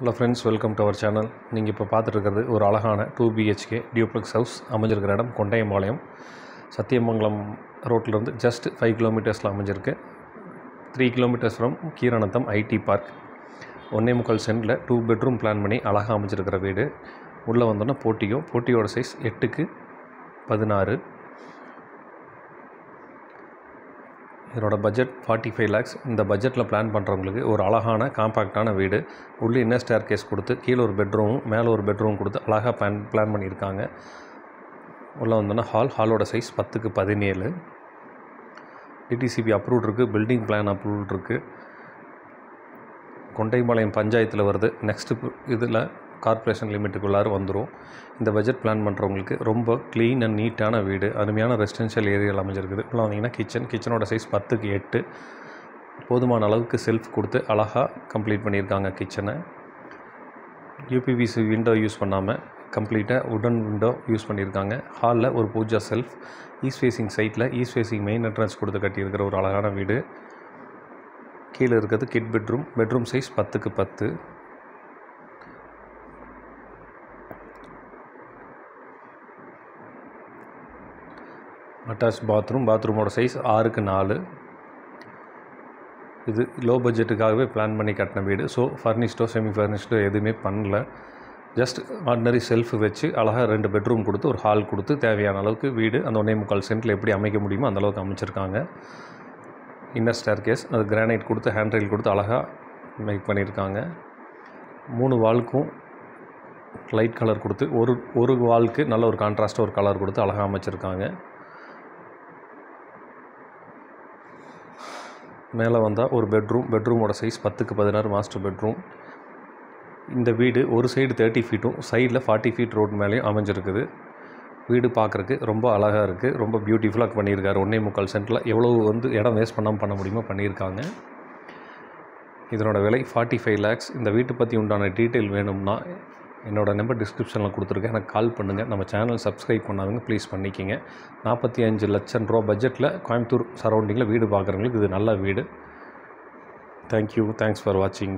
Hello friends, welcome to our channel. நீங்கள் இப்போ பார்த்துட்டு இருக்கிறது ஒரு அழகான 2 BHK டியூப்ளெக்ஸ் ஹவுஸ் அமைஞ்சிருக்கிற இடம் கொண்டையம்பாளையம் சத்தியமங்கலம் ரோட்டிலிருந்து ஜஸ்ட் 5 கிலோமீட்டர்ஸில் அமைஞ்சிருக்கு. 3 kilometres from Keeranatham IT park. 1.25 சென்டில் 2 பெட்ரூம் பிளான் பண்ணி அழகாக அமைஞ்சிருக்கிற வீடு. உள்ளே வந்தோன்னா போட்டியோட சைஸ் 8x16. இதனோட பட்ஜெட் 45 lakhs. இந்த பட்ஜெட்டில் பிளான் பண்ணுறவங்களுக்கு ஒரு அழகான காம்பேக்டான வீடு. உள்ளே இன்னர் ஸ்டேர் கேஸ் கொடுத்து கீழே ஒரு பெட்ரூமும் மேலே ஒரு பெட்ரூம் கொடுத்து அழகாக பிளான் பண்ணியிருக்காங்க. உள்ளே வந்தோன்னா ஹாலோட சைஸ் 10x17. டிடிசிபி அப்ரூவ்ட் இருக்குது, பில்டிங் பிளான் அப்ரூவ்ட் இருக்குது. கொண்டையம்பாளையம் பஞ்சாயத்தில் வருது. நெக்ஸ்ட்டு இதில் கார்ப்பரேஷன் லிமிட்டுக்குள்ளார வந்துடும். இந்த பட்ஜெட் பிளான் பண்ணுறவங்களுக்கு ரொம்ப க்ளீன் அண்ட் நீட்டான வீடு, அருமையான ரெசிடென்ஷியல் ஏரியாவில் அமைஞ்சிருக்குது. உள்ள வந்தீங்கன்னா கிச்சனோட சைஸ் 10x8. போதுமான அளவுக்கு செல்ஃப் கொடுத்து அழகாக கம்ப்ளீட் பண்ணியிருக்காங்க கிச்சனை. யூபிவிசி விண்டோ யூஸ் பண்ணாமல் கம்ப்ளீட்டாக உடன் விண்டோ யூஸ் பண்ணியிருக்காங்க. ஹாலில் ஒரு பூஜா செல்ஃப், ஈஸ்ட் ஃபேஸிங் சைட்டில் ஈஸ்ட் ஃபேஸிங் மெயின் என்ட்ரன்ஸ் கொடுத்து கட்டியிருக்கிற ஒரு அழகான வீடு. கீழே இருக்கிறது kid bedroom size 10x10. Attach பாத்ரூமோட சைஸ் 6x4. இது லோ பட்ஜெட்டுக்காகவே பிளான் பண்ணி கட்டின வீடு. ஸோ ஃபர்னிஷ்டோ செமி ஃபர்னிஷ்டோ எதுவுமே பண்ணல. ஜஸ்ட் ஆர்டினரி செல்ஃப் வச்சு அழகாக 2 பெட்ரூம் கொடுத்து ஒரு ஹால் கொடுத்து தேவையான அளவுக்கு வீடு அந்த 1.25 சென்டில் எப்படி அமைக்க முடியுமோ அந்தளவுக்கு அமைச்சிருக்காங்க. இன்னர் ஸ்டேர் கேஸ் அது கிரானைட் கொடுத்து ஹேண்ட் ரெயில் கொடுத்து அழகாக மேக் பண்ணியிருக்காங்க. 3 வால்க்கும் லைட் கலர் கொடுத்து ஒரு வால்க்கு நல்ல ஒரு கான்ட்ராஸ்ட்டாக ஒரு கலர் கொடுத்து அழகாக அமைச்சிருக்காங்க. மேலே வந்தால் ஒரு பெட்ரூமோட சைஸ் 10x16 மாஸ்டர் பெட்ரூம். இந்த வீடு ஒரு சைடு 30 ஃபீட்டும் சைடில் 40 ஃபீட் ரோட் மேலேயும் அமைஞ்சிருக்குது. வீடு பார்க்குறக்கு ரொம்ப அழகாக இருக்குது, ரொம்ப பியூட்டிஃபுல்லாக பண்ணியிருக்காரு. 1.25 சென்டில் எவ்வளோ இடம் வேஸ்ட் பண்ணாமல் பண்ண முடியுமோ பண்ணியிருக்காங்க. இதனோட விலை 45 lakhs. இந்த வீட்டை பற்றி உண்டான டீட்டெயில் வேணும்னா என்னோடய நம்பர் டிஸ்கிரிப்ஷனில் கொடுத்துருக்கேன், எனக்கு கால் பண்ணுங்கள். நம்ம சேனல் சப்ஸ்கிரைப் பண்ணாதவங்க ப்ளீஸ் பண்ணிக்கிங்க. 45 லட்சம் ரூபா பட்ஜெட்டில் கோயம்புத்தூர் சரௌண்டிங்கில் வீடு பார்க்குறவங்களுக்கு இது நல்ல வீடு. தேங்க்யூ, தேங்க்ஸ் ஃபார் வாட்சிங்.